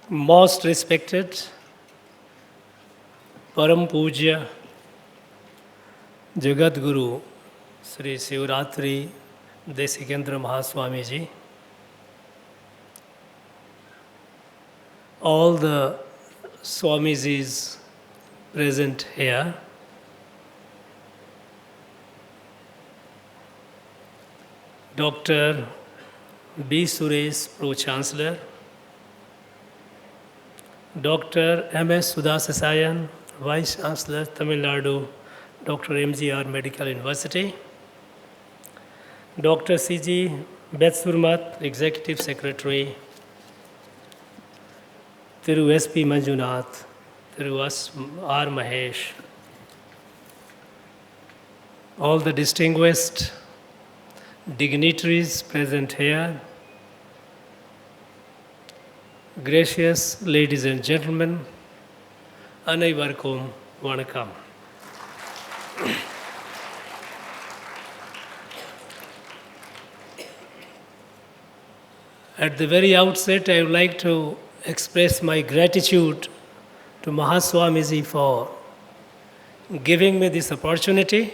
Most respected Param Pujya Jagat Guru Sri Sivaratri Desikendra Mahaswamiji, all the Swamijis present here, Dr. B. Suresh, Pro-Chancellor, Dr. M.S. Sudhasasayan, Vice Chancellor, Tamil Nadu, Dr. M.G.R. Medical University, Dr. C.G. Betsurmat, Executive Secretary, Thiru S.P. Manjunath, Thiru R. Mahesh, all the distinguished dignitaries present here, gracious ladies and gentlemen, Anaivarkum Vanakkam. At the very outset, I would like to express my gratitude to Mahaswamiji for giving me this opportunity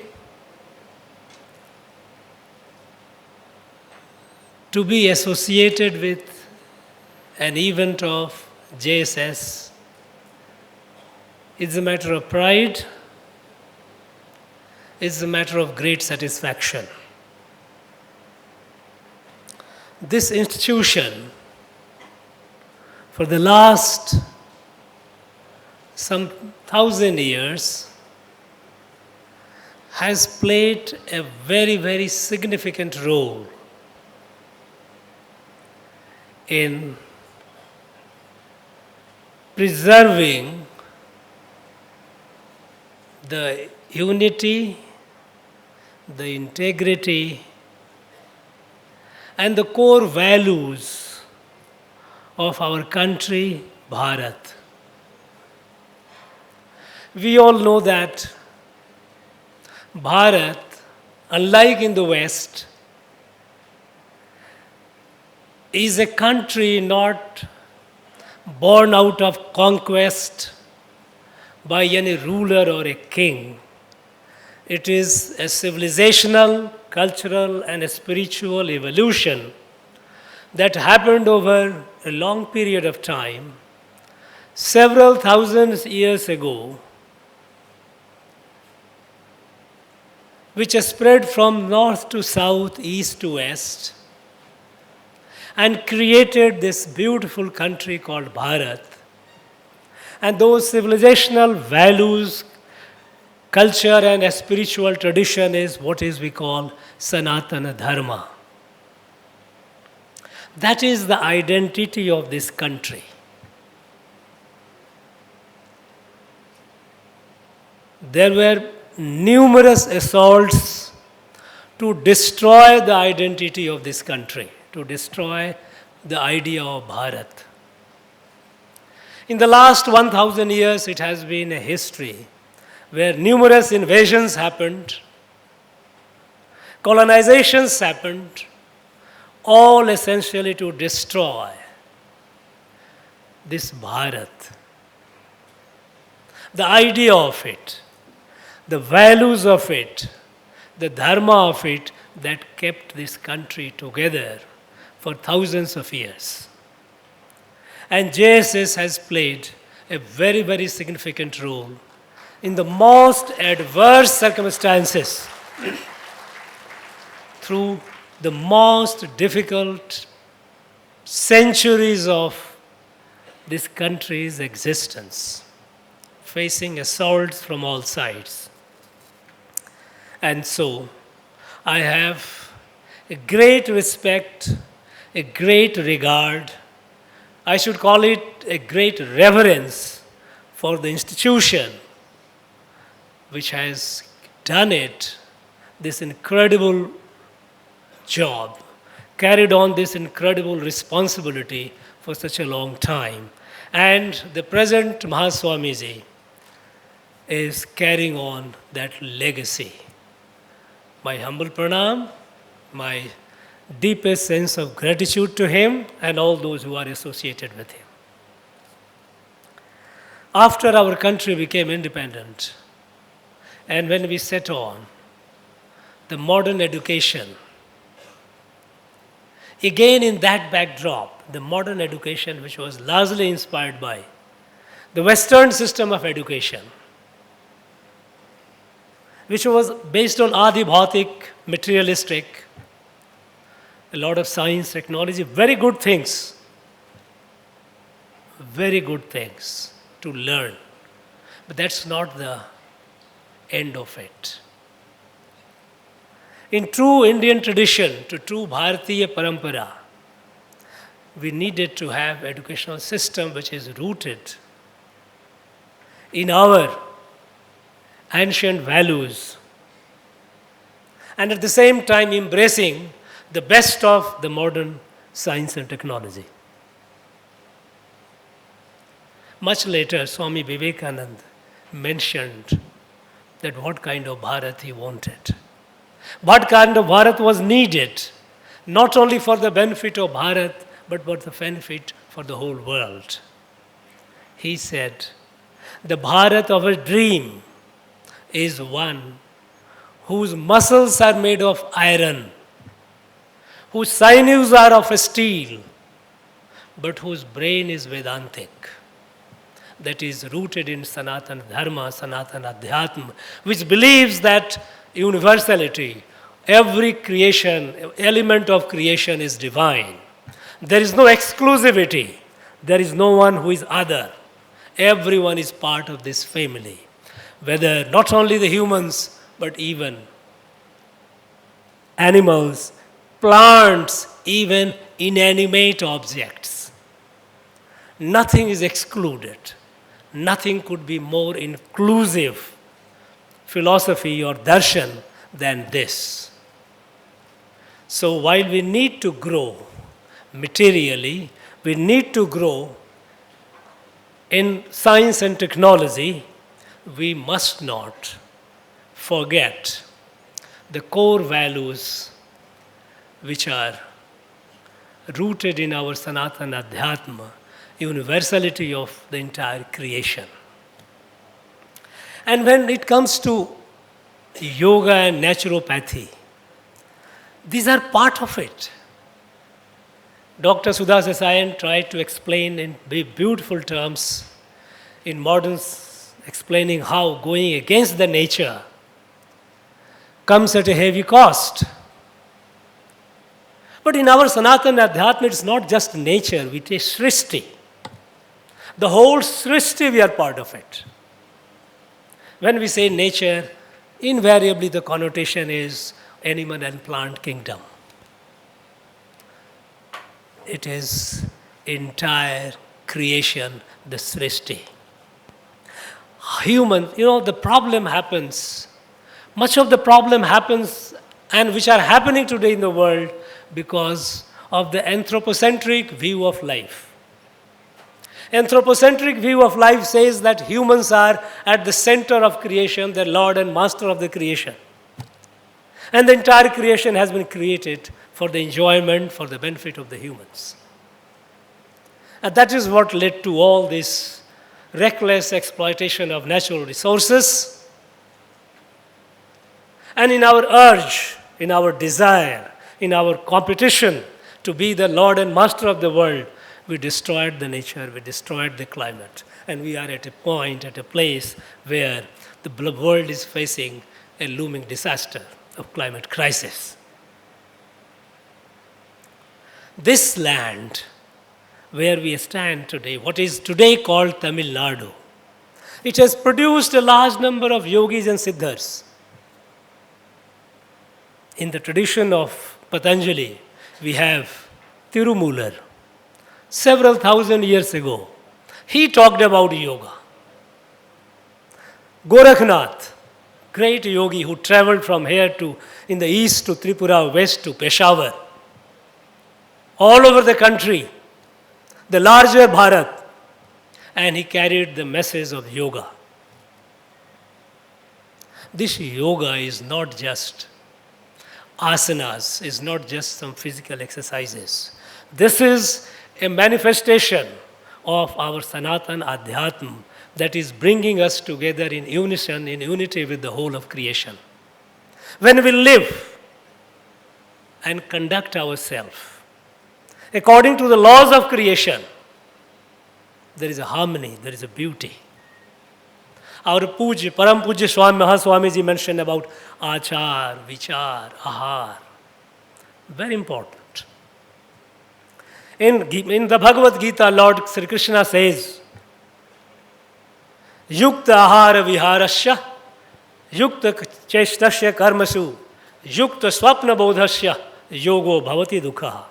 to be associated with an event of JSS. It's a matter of pride, it's a matter of great satisfaction. This institution, for the last some 1,000 years, has played a very, very significant role in preserving the unity, the integrity, and the core values of our country, Bharat. We all know that Bharat, unlike in the West, is a country not born out of conquest by any ruler or a king. It is a civilizational, cultural, and a spiritual evolution that happened over a long period of time, several thousand years ago, which has spread from north to south, east to west, and created this beautiful country called Bharat. And those civilizational values, culture, and a spiritual tradition is what is we call Sanatana Dharma. That is the identity of this country. There were numerous assaults to destroy the identity of this country, to destroy the idea of Bharat. In the last 1,000 years, it has been a history where numerous invasions happened, colonizations happened, all essentially to destroy this Bharat. The idea of it, the values of it, the dharma of it that kept this country together for thousands of years. And JSS has played a very, very significant role in the most adverse circumstances through the most difficult centuries of this country's existence, facing assaults from all sides. And so, I have a great respect, a great regard, I should call it a great reverence for the institution which has done it, this incredible job, carried on this incredible responsibility for such a long time. And the present Mahaswamiji is carrying on that legacy. My humble pranam, my deepest sense of gratitude to him and all those who are associated with him. After our country became independent, and when we set on the modern education, again in that backdrop, the modern education which was largely inspired by the Western system of education, which was based on Adi Bhautik, materialistic, a lot of science, technology, very good things to learn. But that's not the end of it. In true Indian tradition, to true Bharatiya parampara, we needed to have educational system which is rooted in our ancient values and at the same time embracing the best of the modern science and technology. Much later, Swami Vivekananda mentioned that what kind of Bharat he wanted. What kind of Bharat was needed, not only for the benefit of Bharat, but for the benefit for the whole world. He said, the Bharat of a dream is one whose muscles are made of iron, whose sinews are of steel, but whose brain is Vedantic. That is rooted in Sanatana Dharma, Sanatana Adhyatma, which believes that universality, every creation, element of creation is divine. There is no exclusivity. There is no one who is other. Everyone is part of this family. Whether not only the humans, but even animals, plants, even inanimate objects. Nothing is excluded. Nothing could be more inclusive philosophy or darshan than this. So while we need to grow materially, we need to grow in science and technology, we must not forget the core values which are rooted in our Sanatana Adhyatma, universality of the entire creation. And when it comes to yoga and naturopathy, these are part of it. Dr. Sudha Sasayan tried to explain in beautiful terms in modern explaining how going against the nature comes at a heavy cost. But in our Sanatana Adhyatma, it's not just nature, we take Srishti. The whole Srishti, we are part of it. When we say nature, invariably the connotation is animal and plant kingdom. It is entire creation, the Srishti. Human, the problem happens. Much of the problem happens and which are happening today in the world because of the anthropocentric view of life. Anthropocentric view of life says that humans are at the center of creation, the Lord and Master of the creation. And the entire creation has been created for the enjoyment, for the benefit of the humans. And that is what led to all this reckless exploitation of natural resources. And in our urge, in our desire, in our competition to be the Lord and Master of the world, we destroyed the nature, we destroyed the climate. And we are at a point, at a place where the world is facing a looming disaster of climate crisis. This land where we stand today, what is today called Tamil Nadu, it has produced a large number of yogis and siddhas. In the tradition of Patanjali, we have Tirumular. Several thousand years ago, he talked about yoga. Gorakhnath, great yogi who traveled from here to, in the east to Tripura, west to Peshawar, all over the country, the larger Bharat, and he carried the message of yoga. This yoga is not just asanas, is not just some physical exercises. This is a manifestation of our Sanatana Adhyatma, that is bringing us together in unison, in unity with the whole of creation. When we live and conduct ourselves according to the laws of creation, there is a harmony, there is a beauty. Our Puja, Param Puja Swami Mahaswamiji mentioned about achar, vichar, ahar. Very important. In the Bhagavad Gita, Lord Sri Krishna says, Yukta ahara viharasya, yukta chestasya karmasu, yukta swapna bodhasya, yogo bhavati dukha.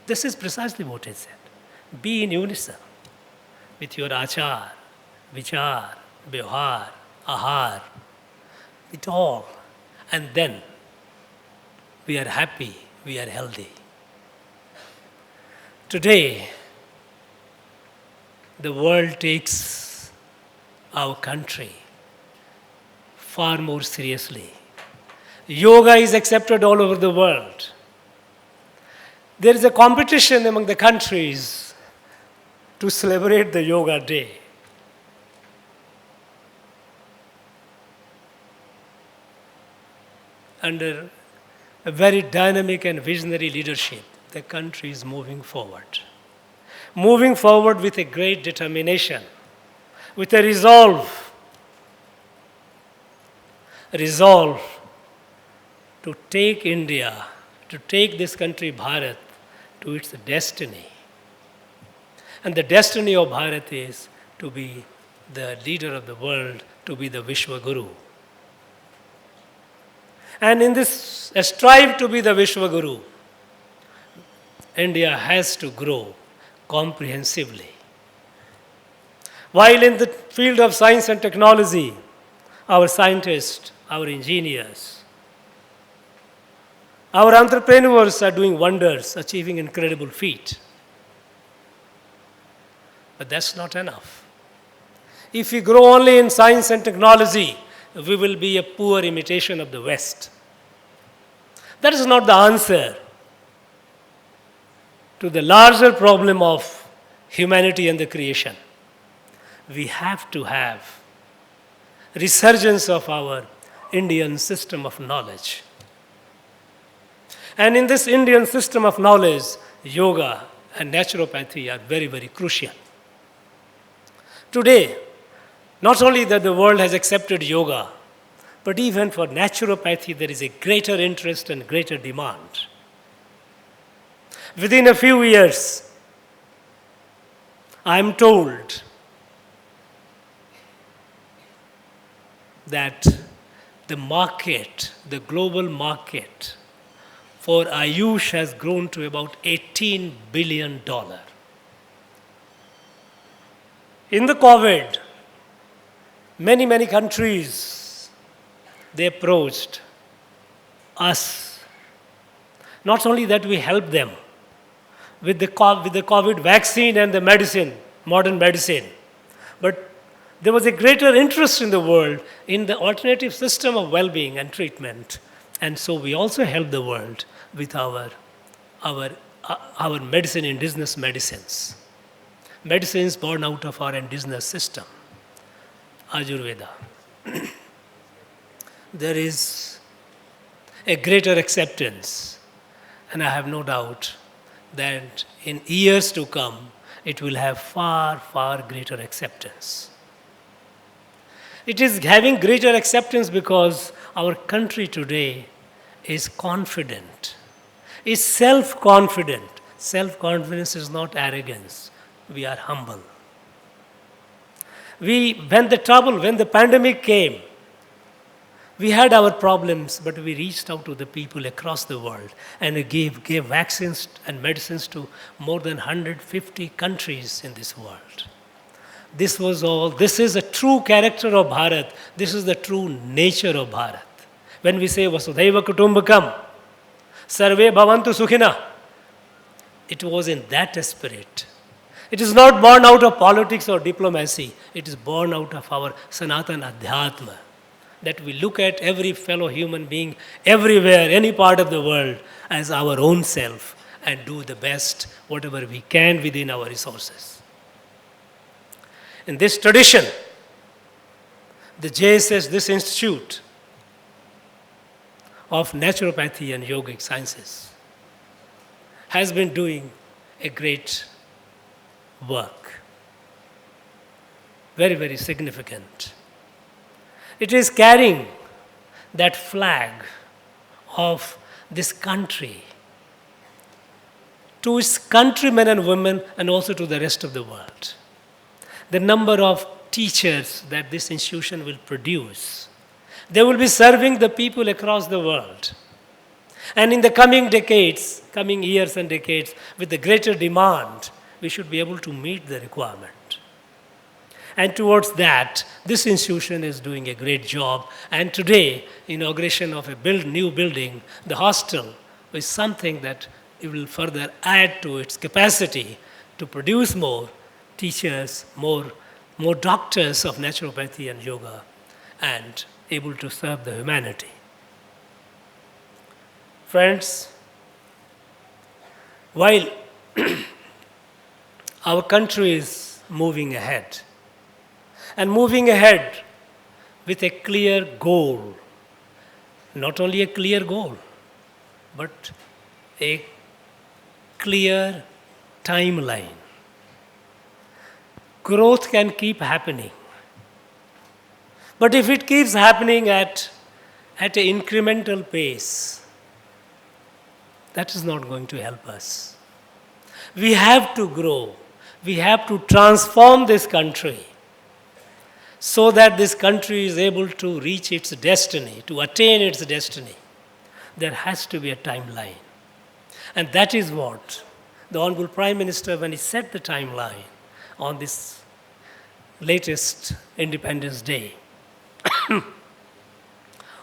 This is precisely what it said. Be in unison with your achar, vichar, vyavhar, ahar, it all. And then we are happy, we are healthy. Today, the world takes our country far more seriously. Yoga is accepted all over the world. There is a competition among the countries to celebrate the Yoga Day. Under a very dynamic and visionary leadership, the country is moving forward. Moving forward with a great determination, with a resolve to take India, to take this country, Bharat, to its destiny. And the destiny of Bharat is to be the leader of the world, to be the Vishwa Guru. And in this strive to be the Vishwa Guru, India has to grow comprehensively. While in the field of science and technology, our scientists, our engineers, our entrepreneurs are doing wonders, achieving incredible feats. But that's not enough. If we grow only in science and technology, we will be a poor imitation of the West. That is not the answer to the larger problem of humanity and the creation. We have to have resurgence of our Indian system of knowledge. And in this Indian system of knowledge, yoga and naturopathy are very, very crucial. Today, not only that the world has accepted yoga, but even for naturopathy there is a greater interest and greater demand. Within a few years, I am told that the market, the global market for Ayush has grown to about $18 billion. In the COVID, many countries, they approached us. Not only that, we helped them with the COVID vaccine and the medicine, modern medicine, but there was a greater interest in the world in the alternative system of well-being and treatment. And so we also helped the world with our medicine, indigenous medicines. Medicines born out of our indigenous system, Ayurveda. There is a greater acceptance, and I have no doubt that in years to come, it will have far, far greater acceptance. It is having greater acceptance because our country today is confident, is self-confident. Self-confidence is not arrogance. We are humble. When the pandemic came, we had our problems, but we reached out to the people across the world and we gave vaccines and medicines to more than 150 countries in this world. This was all. This is a true character of Bharat. This is the true nature of Bharat. When we say Vasudhaiva Kutumbakam, Sarve Bhavantu Sukhina, it was in that spirit. It is not born out of politics or diplomacy. It is born out of our Sanatana Adhyatma. That we look at every fellow human being everywhere, any part of the world, as our own self and do the best, whatever we can within our resources. In this tradition, the JSS, this Institute of Naturopathy and Yogic Sciences, has been doing a great work. Very, very significant. It is carrying that flag of this country to its countrymen and women and also to the rest of the world. The number of teachers that this institution will produce, they will be serving the people across the world. And in the coming decades, coming years and decades, with the greater demand, we should be able to meet the requirement. And towards that, this institution is doing a great job. And today, inauguration of a new building, the hostel, is something that it will further add to its capacity to produce more teachers, more doctors of naturopathy and yoga, and able to serve the humanity. Friends, while our country is moving ahead, and moving ahead with a clear goal, not only a clear goal, but a clear timeline. Growth can keep happening. But if it keeps happening at an incremental pace, that is not going to help us. We have to grow. We have to transform this country so that this country is able to reach its destiny, to attain its destiny. There has to be a timeline. And that is what the Honorable Prime Minister, when he set the timeline on this latest Independence Day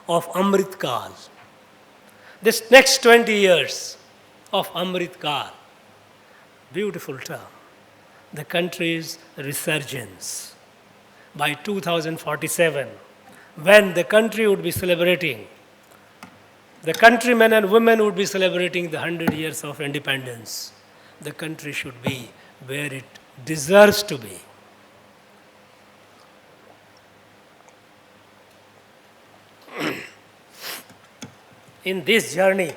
of Amrit Kal, this next 20 years of Amrit Kal, beautiful term, the country's resurgence. By 2047, when the country would be celebrating, the countrymen and women would be celebrating the 100 years of independence, the country should be where it deserves to be. In this journey,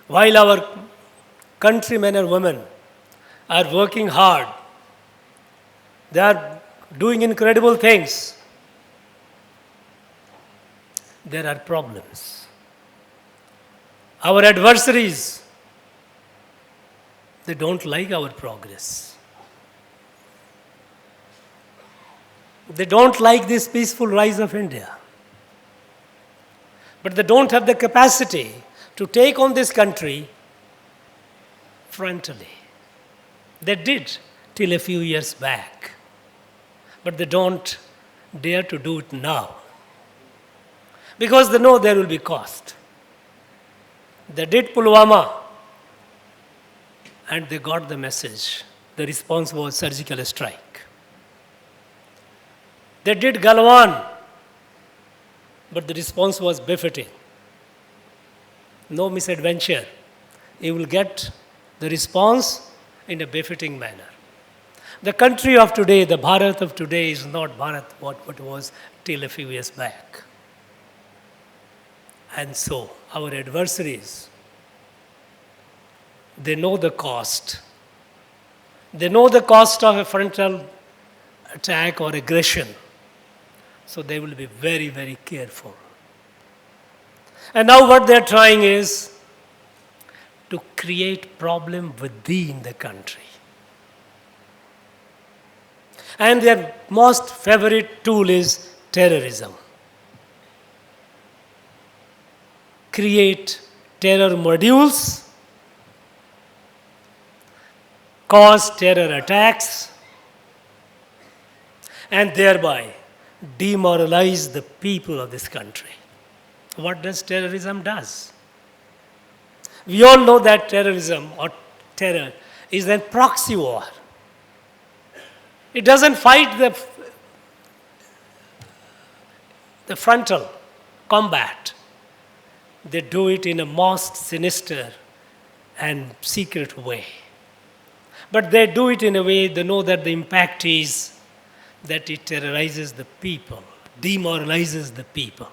while our countrymen and women are working hard, they are doing incredible things, there are problems. Our adversaries, they don't like our progress. They don't like this peaceful rise of India. But they don't have the capacity to take on this country frontally. They did till a few years back, but they don't dare to do it now because they know there will be cost. They did Pulwama and they got the message. The response was surgical strike. They did Galwan, but the response was befitting. No misadventure. You will get the response in a befitting manner. The country of today, the Bharat of today, is not Bharat what it was till a few years back. And so, our adversaries, they know the cost. They know the cost of a frontal attack or aggression. So they will be very, very careful. And now what they're trying is to create problem within the country. And their most favorite tool is terrorism. Create terror modules, cause terror attacks, and thereby demoralize the people of this country. What does terrorism does? We all know that terrorism or terror is a proxy war. It doesn't fight the frontal combat. They do it in a most sinister and secret way. But they do it in a way they know that the impact is that it terrorizes the people, demoralizes the people.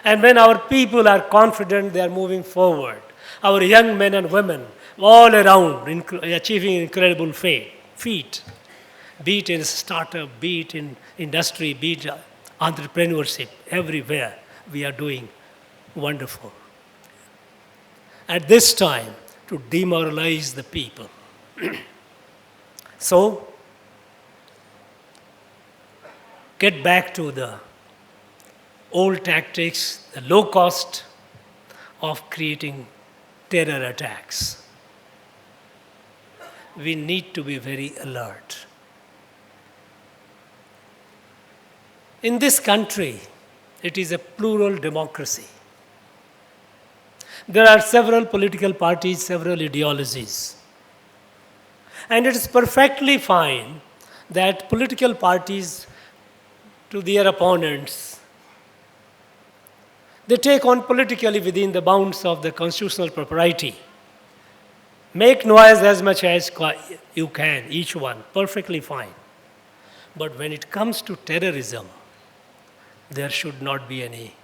And when our people are confident they are moving forward, our young men and women all around achieving incredible feat, be it in startup, be it in industry, be it entrepreneurship, everywhere we are doing wonderful. At this time, to demoralize the people. So, get back to the old tactics, the low cost of creating terror attacks. We need to be very alert. In this country, it is a plural democracy. There are several political parties, several ideologies. And it is perfectly fine that political parties, to their opponents, they take on politically within the bounds of the constitutional propriety. Make noise as much as you can, each one, perfectly fine. But when it comes to terrorism, there should not be any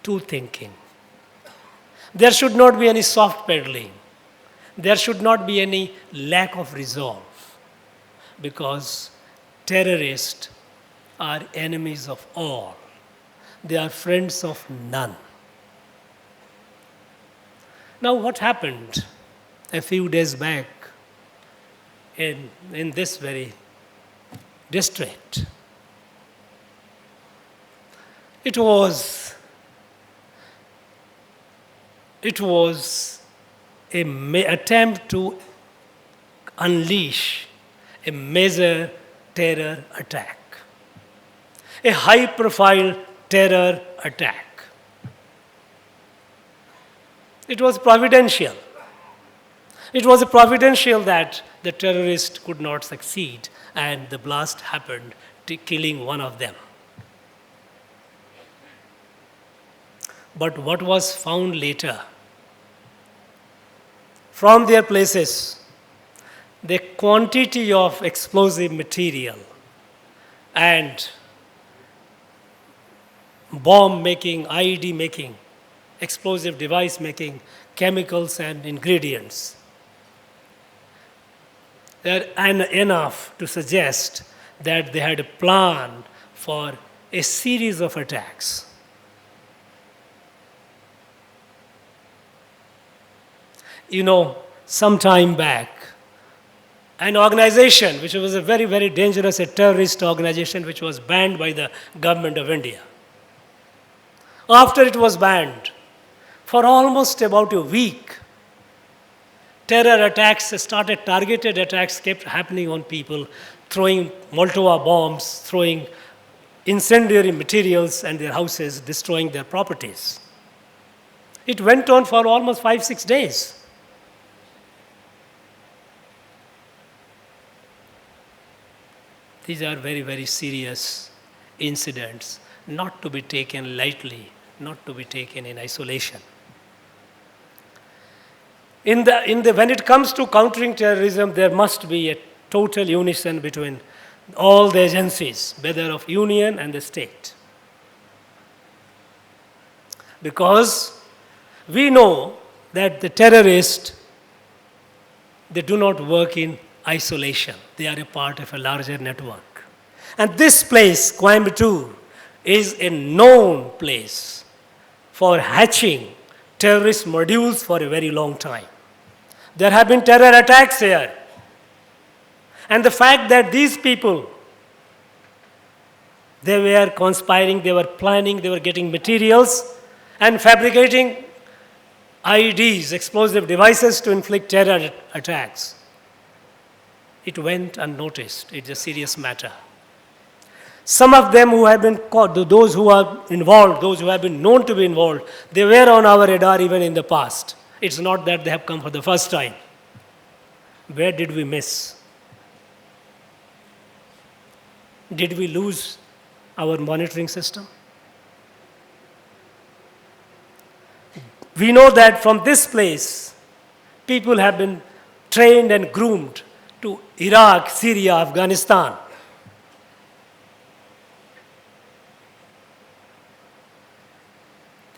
two thinking. There should not be any soft pedaling. There should not be any lack of resolve. Because terrorists are enemies of all. They are friends of none. Now, what happened a few days back in this very district? It was an attempt to unleash a major terror attack, a high-profile terror attack. It was providential. It was providential that the terrorist could not succeed and the blast happened, killing one of them. But what was found later? From their places, the quantity of explosive material and bomb making, IED making, explosive device making, chemicals and ingredients. They are enough to suggest that they had a plan for a series of attacks. You know, some time back, an organization which was a very, very dangerous, a terrorist organization which was banned by the government of India. After it was banned, for almost about a week, terror attacks started, targeted attacks kept happening on people, throwing Molotov bombs, throwing incendiary materials and their houses, destroying their properties. It went on for almost 5-6 days. These are very, very serious incidents, not to be taken lightly, not to be taken in isolation. When it comes to countering terrorism, there must be a total unison between all the agencies, whether of union and the state. Because we know that the terrorists, they do not work in isolation. They are a part of a larger network. And this place, Coimbatore, is a known place for hatching terrorist modules for a very long time. There have been terror attacks here. And the fact that these people, they were conspiring, they were planning, they were getting materials and fabricating IEDs, explosive devices to inflict terror attacks. It went unnoticed. It's a serious matter. Some of them who have been caught, those who are involved, those who have been known to be involved, they were on our radar even in the past. It's not that they have come for the first time. Where did we miss? Did we lose our monitoring system? We know that from this place, people have been trained and groomed to Iraq, Syria, Afghanistan.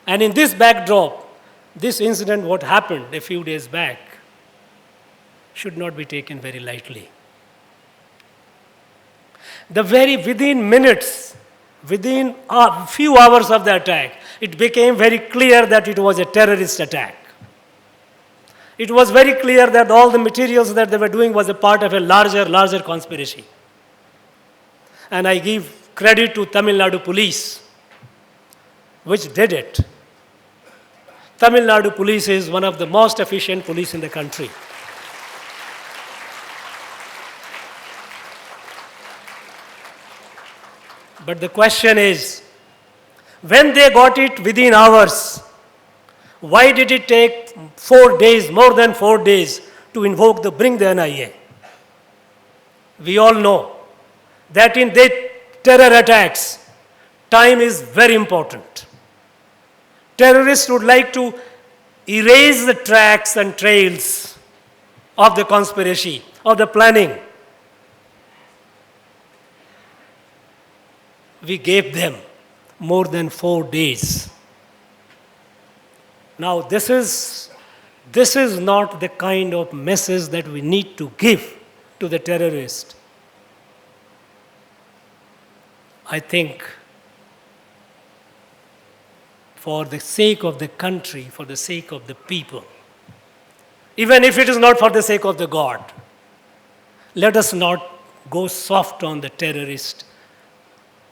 And in this backdrop, this incident, what happened a few days back, should not be taken very lightly. Within minutes, within a few hours of the attack, it became very clear that it was a terrorist attack. It was very clear that all the materials that they were doing was a part of a larger conspiracy. And I give credit to Tamil Nadu police, which did it. Tamil Nadu police is one of the most efficient police in the country. But the question is, when they got it within hours, why did it take 4 days, more than 4 days, to bring the NIA? We all know that in the terror attacks, time is very important. Terrorists would like to erase the tracks and trails of the conspiracy, of the planning. We gave them more than 4 days. Now, this is not the kind of message that we need to give to the terrorist. I think for the sake of the country, for the sake of the people, even if it is not for the sake of the God, let us not go soft on the terrorist,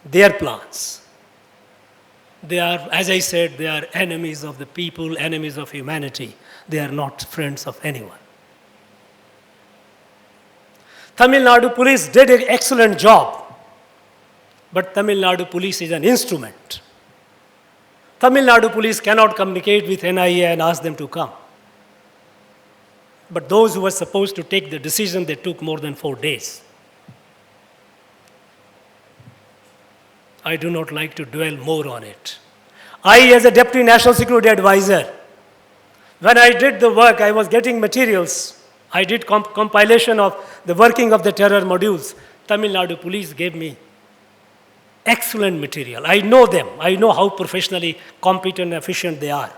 their plans. They are, as I said, they are enemies of the people, enemies of humanity. They are not friends of anyone. Tamil Nadu police did an excellent job, but Tamil Nadu police is an instrument. Tamil Nadu police cannot communicate with NIA and ask them to come. But those who were supposed to take the decision, they took more than 4 days. I do not like to dwell more on it. I, as a Deputy National Security Advisor, when I did the work, I was getting materials. I did compilation of the working of the terror modules. Tamil Nadu police gave me excellent material. I know them. I know how professionally competent and efficient they are.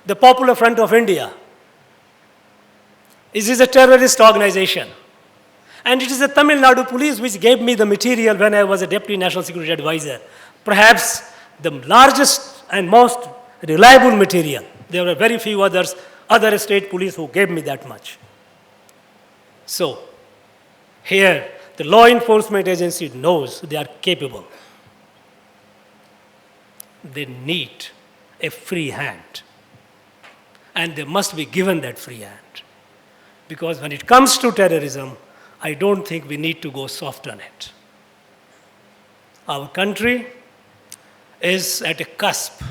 The Popular Front of India is a terrorist organization. And it is the Tamil Nadu police which gave me the material when I was a Deputy National Security Advisor. Perhaps the largest and most reliable material. There were very few other state police who gave me that much. So, here, the law enforcement agency knows they are capable. They need a free hand. And they must be given that free hand. Because when it comes to terrorism, I don't think we need to go soft on it. Our country is at a cusp.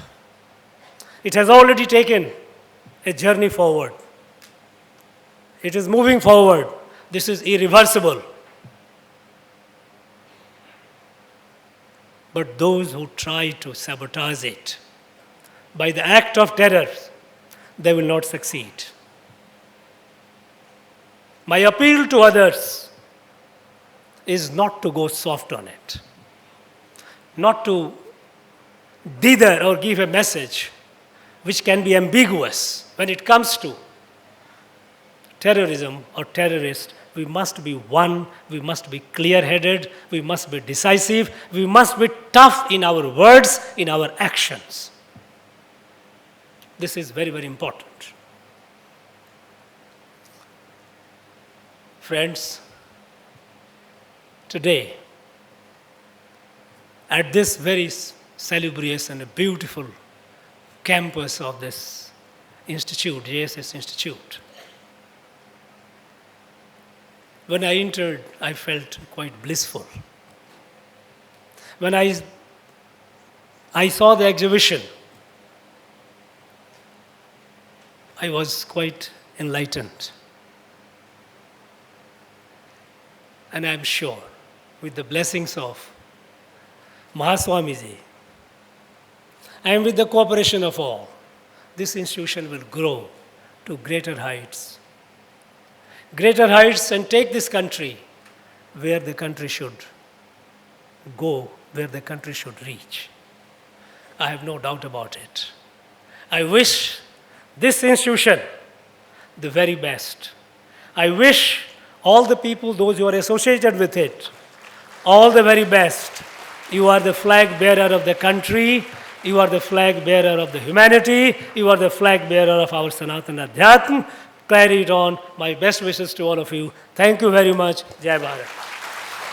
It has already taken a journey forward. It is moving forward. This is irreversible. But those who try to sabotage it by the act of terror, they will not succeed. My appeal to others is not to go soft on it, not to dither or give a message which can be ambiguous. When it comes to terrorism or terrorists, we must be one, we must be clear-headed, we must be decisive, we must be tough in our words, in our actions. This is very, very important. Friends, today, at this very salubrious and beautiful campus of this institute, JSS Institute, when I entered, I felt quite blissful. When I saw the exhibition, I was quite enlightened. And I'm sure, with the blessings of Mahaswamiji, and with the cooperation of all, this institution will grow to greater heights. Greater heights, and take this country where the country should go, where the country should reach. I have no doubt about it. I wish this institution the very best. I wish all the people, those who are associated with it, all the very best. You are the flag bearer of the country. You are the flag bearer of the humanity. You are the flag bearer of our Sanatana Adhyatma. Carry it on. My best wishes to all of you. Thank you very much. Jai Bharat.